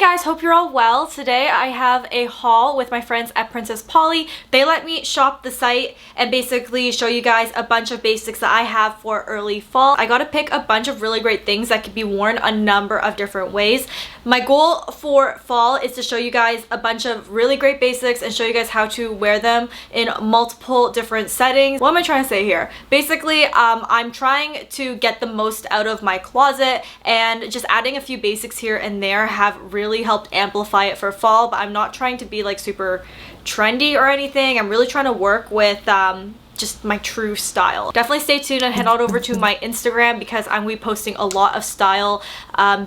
guys, hope you're all well. Today I have a haul with my friends at Princess Polly. They let me shop the site and basically show you guys a bunch of basics that I have for early fall. I got to pick a bunch of really great things that could be worn a number of different ways. My goal for fall is to show you guys a bunch of really great basics and show you guys how to wear them in multiple different settings. What am I trying to say here? Basically, I'm trying to get the most out of my closet, and just adding a few basics here and there have really helped amplify it for fall, but I'm not trying to be like super trendy or anything. I'm really trying to work with just my true style. Definitely stay tuned and head on over to my Instagram because I'm going to be posting a lot of style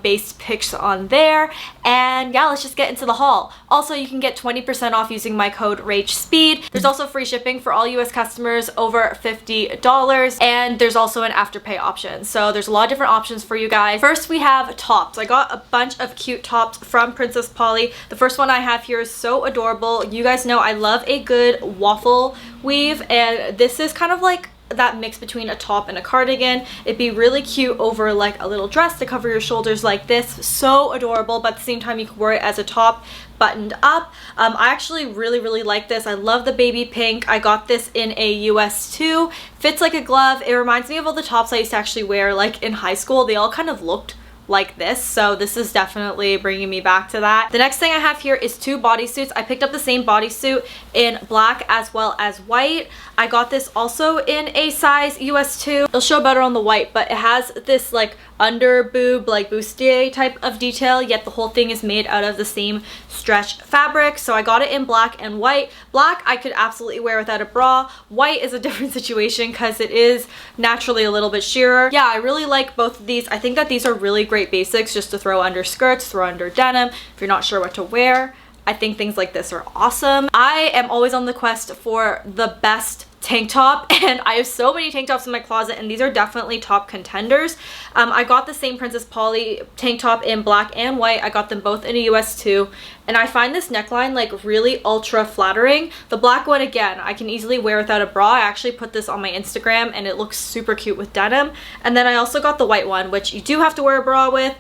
based pics on there. And yeah, let's just get into the haul. Also, you can get 20% off using my code RAGESPEED. There's also free shipping for all US customers over $50, and there's also an afterpay option. So there's a lot of different options for you guys. First, we have tops. I got a bunch of cute tops from Princess Polly. The first one I have here is so adorable. You guys know I love a good waffle weave, and this is kind of like that mix between a top and a cardigan. It'd be really cute over like a little dress to cover your shoulders like this. So adorable, but at the same time you can wear it as a top buttoned up. I actually really like this. I love the baby pink. I got this in a US 2. Fits like a glove. It reminds me of all the tops I used to actually wear like in high school. They all kind of looked like this, so this is definitely bringing me back to that. The next thing I have here is two bodysuits. I picked up the same bodysuit in black as well as white. I got this also in a size US 2. It'll show better on the white, but it has this like under boob, like bustier type of detail, yet the whole thing is made out of the same stretch fabric. So I got it in black and white. Black I could absolutely wear without a bra. White is a different situation because it is naturally a little bit sheerer. Yeah, I really like both of these. I think that these are really great basics just to throw under skirts, throw under denim if you're not sure what to wear. I think things like this are awesome. I am always on the quest for the best tank top, and I have so many tank tops in my closet, and these are definitely top contenders. I got the same Princess Polly tank top in black and white. I got them both in a US 2, and I find this neckline like really ultra flattering. The black one, again, I can easily wear without a bra. I actually put this on my Instagram and it looks super cute with denim. And then I also got the white one, which you do have to wear a bra with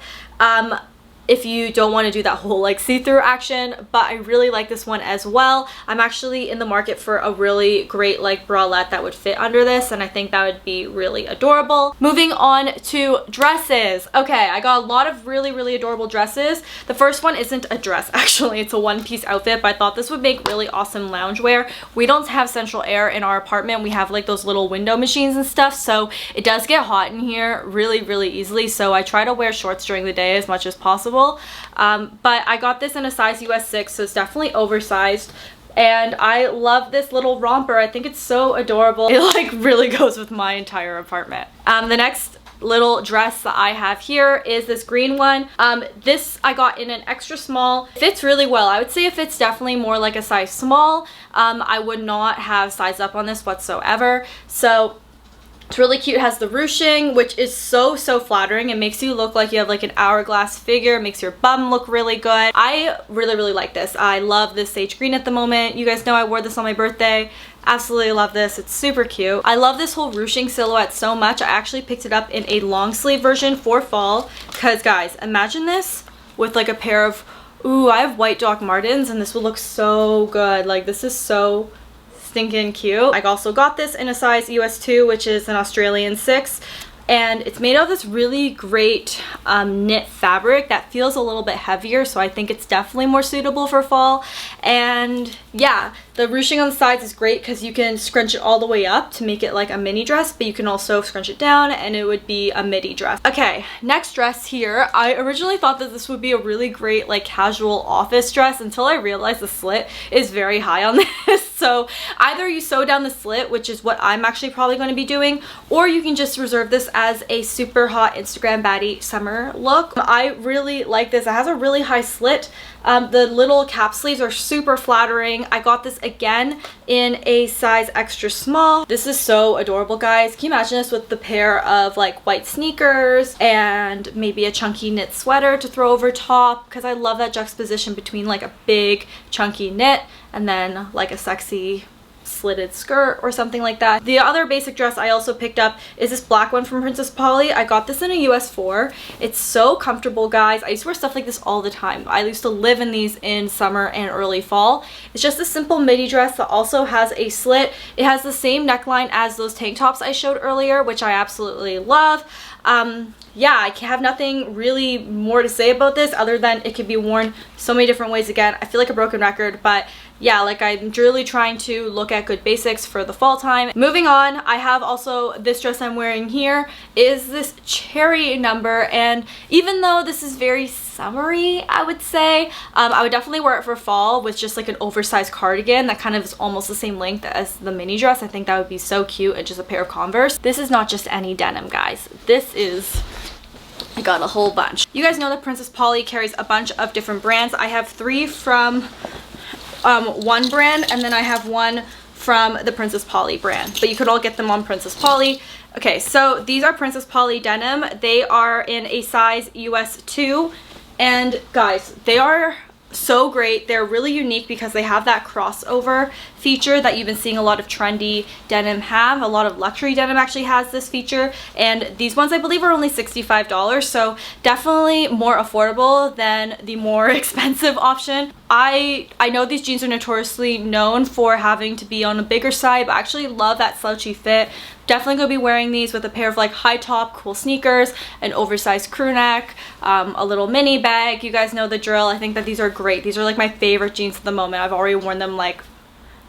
if you don't want to do that whole like see-through action, but I really like this one as well. I'm actually in the market for a really great like bralette that would fit under this, and I think that would be really adorable. Moving on to dresses. Okay, I got a lot of really adorable dresses. The first one isn't a dress, actually. It's a one-piece outfit, but I thought this would make really awesome loungewear. We don't have central air in our apartment. We have like those little window machines and stuff, so it does get hot in here really easily, so I try to wear shorts during the day as much as possible. But I got this in a size US 6, so it's definitely oversized, and I love this little romper. I think it's so adorable. It like really goes with my entire apartment. The next little dress that I have here is this green one. This I got in an extra small. It fits really well. I would say it fits definitely more like a size small. I would not have sized up on this whatsoever, so it's really cute. It has the ruching, which is so flattering. It makes you look like you have like an hourglass figure. It makes your bum look really good. I really like this. I love this sage green at the moment. You guys know I wore this on my birthday. Absolutely love this. It's super cute. I love this whole ruching silhouette so much. I actually picked it up in a long sleeve version for fall because, guys, imagine this with like a pair of, ooh, I have white Doc Martens, and this would look so good. Like, this is so stinking cute. I also got this in a size US 2, which is an Australian 6, and it's made of this really great knit fabric that feels a little bit heavier, so I think it's definitely more suitable for fall. And yeah, the ruching on the sides is great because you can scrunch it all the way up to make it like a mini dress, but you can also scrunch it down and it would be a midi dress. Okay, next dress here. I originally thought that this would be a really great like casual office dress until I realized the slit is very high on this. So either you sew down the slit, which is what I'm actually probably going to be doing, or you can just reserve this as a super hot Instagram baddie summer look. I really like this. It has a really high slit. The little cap sleeves are super flattering. I got this again in a size extra small. This is so adorable, guys. Can you imagine this with the pair of like white sneakers and maybe a chunky knit sweater to throw over top? Because I love that juxtaposition between like a big chunky knit and then like a sexy slitted skirt or something like that. The other basic dress I also picked up is this black one from Princess Polly. I got this in a US 4. It's so comfortable, guys. I used to wear stuff like this all the time. I used to live in these in summer and early fall. It's just a simple midi dress that also has a slit. It has the same neckline as those tank tops I showed earlier, which I absolutely love. Yeah, I have nothing really more to say about this other than it could be worn so many different ways. Again, I feel like a broken record, but yeah, like I'm really trying to look at good basics for the fall time. Moving on, I have also this dress I'm wearing here is this cherry number, and even though this is very summery, I would say, I would definitely wear it for fall with just like an oversized cardigan that kind of is almost the same length as the mini dress. I think that would be so cute, and just a pair of Converse. This is not just any denim, guys. This is, I got a whole bunch. You guys know that Princess Polly carries a bunch of different brands. I have 3 from one brand, and then I have 1 from the Princess Polly brand, but you could all get them on Princess Polly. Okay, so these are Princess Polly denim. They are in a size US 2, and guys, they are so great. They're really unique because they have that crossover feature that you've been seeing a lot of trendy denim have. A lot of luxury denim actually has this feature, and these ones I believe are only $65, so definitely more affordable than the more expensive option. I know these jeans are notoriously known for having to be on a bigger side, but I actually love that slouchy fit. Definitely gonna be wearing these with a pair of like high top cool sneakers, an oversized crew neck, a little mini bag. You guys know the drill. I think that these are great. These are like my favorite jeans at the moment. I've already worn them, like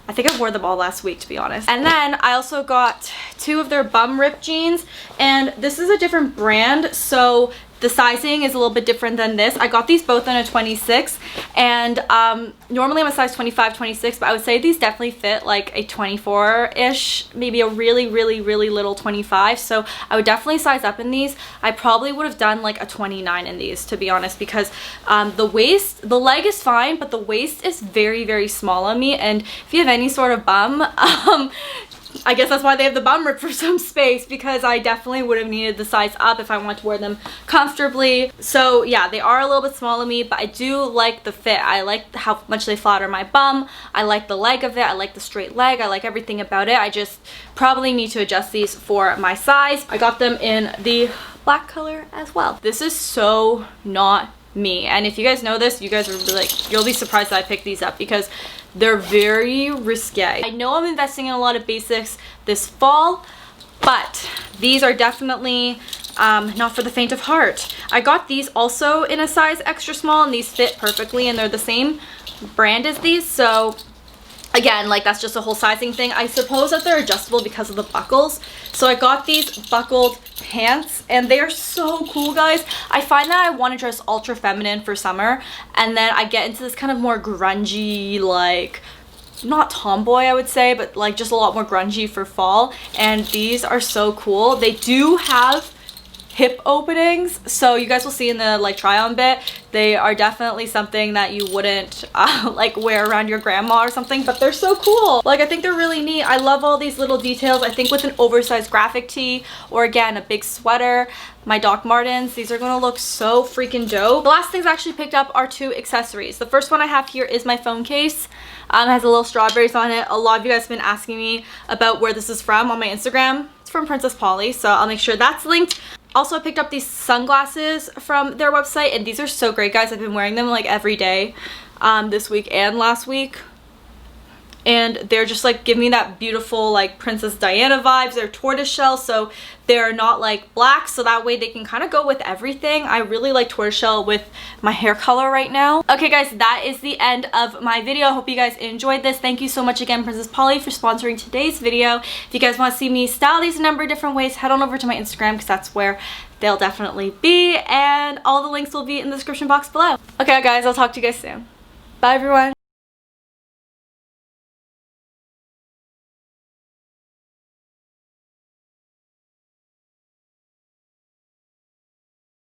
I think I wore them all last week, to be honest. And then I also got 2 of their bum rip jeans, and this is a different brand, so the sizing is a little bit different than this. I got these both in a 26, and normally I'm a size 25, 26, but I would say these definitely fit like a 24-ish, maybe a really, really, really little 25. So I would definitely size up in these. I probably would have done like a 29 in these, to be honest, because the waist, the leg is fine, but the waist is very, very small on me. And if you have any sort of bum, I guess that's why they have the bum rip for some space, because I definitely would have needed the size up if I want to wear them comfortably. So yeah, they are a little bit small on me, but I do like the fit. I like how much they flatter my bum. I like the leg of it. I like the straight leg. I like everything about it. I just probably need to adjust these for my size. I got them in the black color as well. This is so not me, and if you guys know this, you guys are like, you'll be surprised that I picked these up because they're very risque. I know I'm investing in a lot of basics this fall, but these are definitely not for the faint of heart. I got these also in a size extra small, and these fit perfectly, and they're the same brand as these, so again, like that's just a whole sizing thing. I suppose that they're adjustable because of the buckles. So I got these buckled pants, and they are so cool, guys. I find that I want to dress ultra feminine for summer, and then I get into this kind of more grungy, like not tomboy I would say, but like just a lot more grungy for fall, and these are so cool. They do have hip openings, so you guys will see in the like try on bit, they are definitely something that you wouldn't like wear around your grandma or something, but they're so cool. Like I think they're really neat. I love all these little details. I think with an oversized graphic tee, or again a big sweater, my Doc Martens, these are gonna look so freaking dope. The last things I actually picked up are 2 accessories. The first one I have here is my phone case. It has a little strawberries on it. A lot of you guys have been asking me about where this is from on my Instagram. It's from Princess Polly, so I'll make sure that's linked. Also, I picked up these sunglasses from their website, and these are so great, guys. I've been wearing them like every day this week and last week, and they're just like give me that beautiful like Princess Diana vibes. They're tortoiseshell, so they're not like black, so that way they can kind of go with everything. I really like tortoiseshell with my hair color right now. Okay guys, that is the end of my video. I hope you guys enjoyed this. Thank you so much again, Princess Polly, for sponsoring today's video. If you guys want to see me style these a number of different ways, head on over to my Instagram, because that's where they'll definitely be, and all the links will be in the description box below. Okay guys, I'll talk to you guys soon. Bye everyone.